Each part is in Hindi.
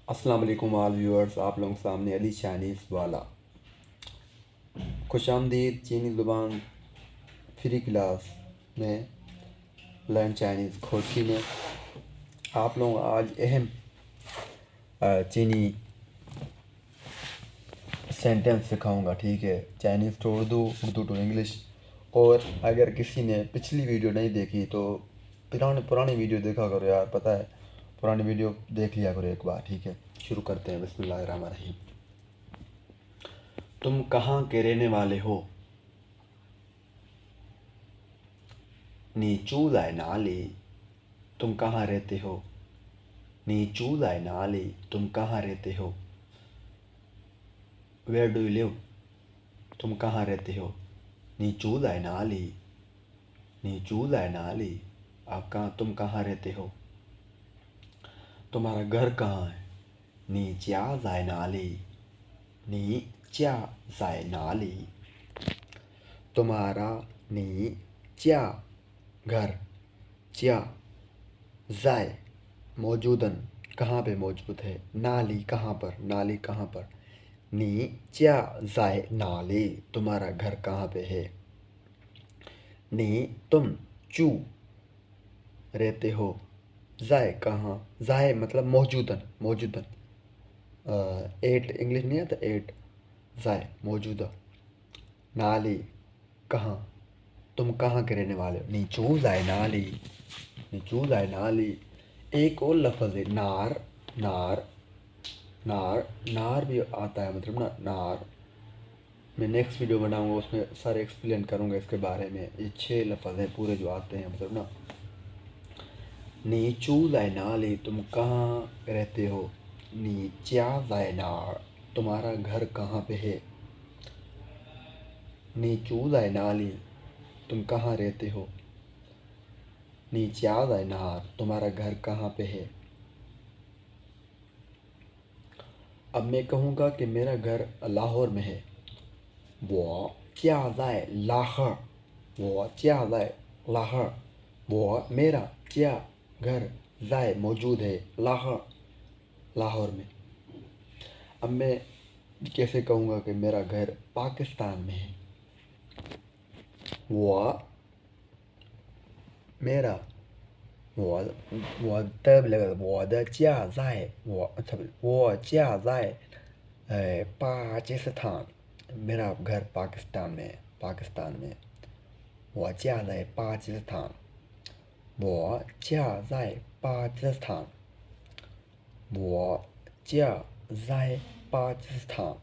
अस्सलाम वालेकुम ऑल व्यूअर्स, आप लोगों के सामने अली चाइनीज़ वाला। खुशामदीद चीनी ज़ुबान फ्री क्लास में लर्न चाइनीज़ खोटी में आप लोग आज अहम चीनी सेंटेंस सिखाऊंगा। ठीक है, Chinese to Urdu, Urdu to English. और अगर किसी ने पिछली वीडियो नहीं देखी तो पुरानी वीडियो देखा करो यार, पता है पुरानी वीडियो देख लिया करो एक बार। ठीक है, शुरू करते हैं। बिस्मिल्लाहिर्रहमानिर्रहीम। तुम कहाँ के रहने वाले हो? 你住在哪里? तुम कहाँ रहते हो? 你住在哪里? तुम कहाँ रहते हो? Where do you live? तुम कहाँ रहते हो? 你住在哪里? 你住在哪里? तुम कहाँ रहते हो? तुम्हारा घर कहाँ है? 你家在哪里? 你家在哪里? तुम्हारा 你家 घर, क्या ज़ाय मौजूदन कहाँ पे मौजूद है, नाली कहाँ पर, नाली कहाँ पर। नी क्या ज़ाय नाली, तुम्हारा घर कहाँ पे है। नी तुम चू रहते हो, ज़ाय कहाँ, ज़ाय मतलब मौजूदन, मौजूदन। एट इंग्लिश नहीं आता, एट ज़ाय मौजूदा। नाली कहाँ, तुम कहाँ के रहने वाले हो। नीचू ज़ाय नाली, नीचू ज़ाय नाली। एक और लफ्ज़ है नार, नार, नार, नार भी आता है मतलब ना, नार। मैं नेक्स्ट वीडियो बनाऊंगा, उसमें सारे एक्सप्लेन करूंगा इसके बारे में। ये 6 लफ्ज़ हैं पूरे जो आते हैं मतलब ना। नीचू ज़ाय नाली, तुम कहाँ रहते हो। नीचा ज़ाय नार, तुम्हारा घर कहाँ पे है। नीचू ज़ाय नाली, तुम कहाँ रहते हो। नीचा ज़ाय नार, तुम्हारा घर कहाँ पे है। अब मैं कहूँगा कि मेरा घर लाहौर में है। वो क्या ज़ाय लाहौर, वो क्या ज़ाय लाहौर, वो मेरा क्या घर ज़ाय मौजूद है लाहौर, लाहौर में। अब मैं कैसे कहूँगा कि मेरा घर पाकिस्तान में है। वो मेरा, वो तब लगा वो द क्या ज़ाय, वो अच्छा वो क्या ज़ाय पाकिस्तान, मेरा घर पाकिस्तान में है, पाकिस्तान में। 我家在巴基斯坦，我家在巴基斯坦，我家在巴基斯坦।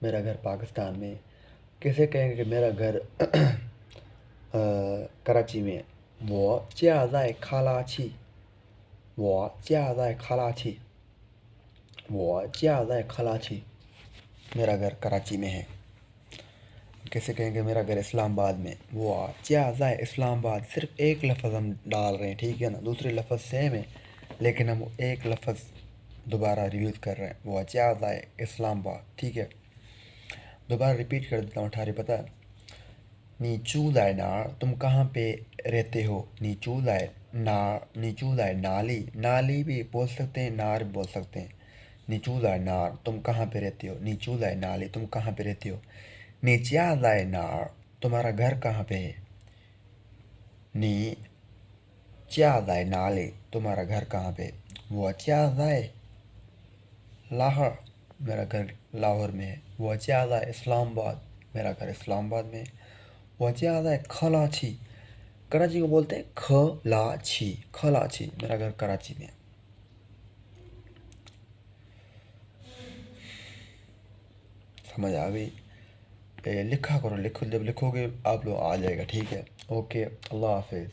मेरा घर पाकिस्तान में। कैसे कहेंगे कि मेरा घर कराची में। 我家在卡拉奇，我家在卡拉奇，我家在卡拉奇। मेरा घर कराची में है। कैसे कहेंगे मेरा घर इस्लामाबाद में। वो क्या ज़ाय इस्लामाबाद, सिर्फ एक लफ्ज़ हम डाल रहे हैं, ठीक है ना। दूसरे लफ्ज़ सेम है लेकिन हम एक लफ्ज़ दोबारा रिव्यूज़ कर रहे हैं। वो क्या ज़ाय इस्लामाबाद, ठीक है। दोबारा रिपीट कर देता हूँ, ठारी पता है। नीचू ज़ाय नार, तुम कहाँ पे रहते हो। नीचू ज़ाय नार, नीचू ज़ाय नाली, नाली भी बोल सकते हैं, नार भी बोल सकते हैं। नीचू ज़ाय नार, तुम कहाँ पे रहते हो। नीचू ज़ाय नाली, तुम कहाँ पे रहते हो। नीचा ज़ाय नार, तुम्हारा घर कहाँ पे है। नी चा ज़ाय नाली, तुम्हारा घर कहाँ पे। वो चा ज़ाय लाहौर, मेरा घर लाहौर में है। वो चा ज़ाय इस्लामाबाद, मेरा घर इस्लामाबाद में है। वो चा ज़ाय कराची, कराची को बोलते हैं खलाची, खलाची, मेरा घर कराची में है। समझ आ गई। लिखा करो, लिखो, जब लिखोगे आप लोग आ जाएगा, ठीक है। ओके, अल्लाह हाफिज़।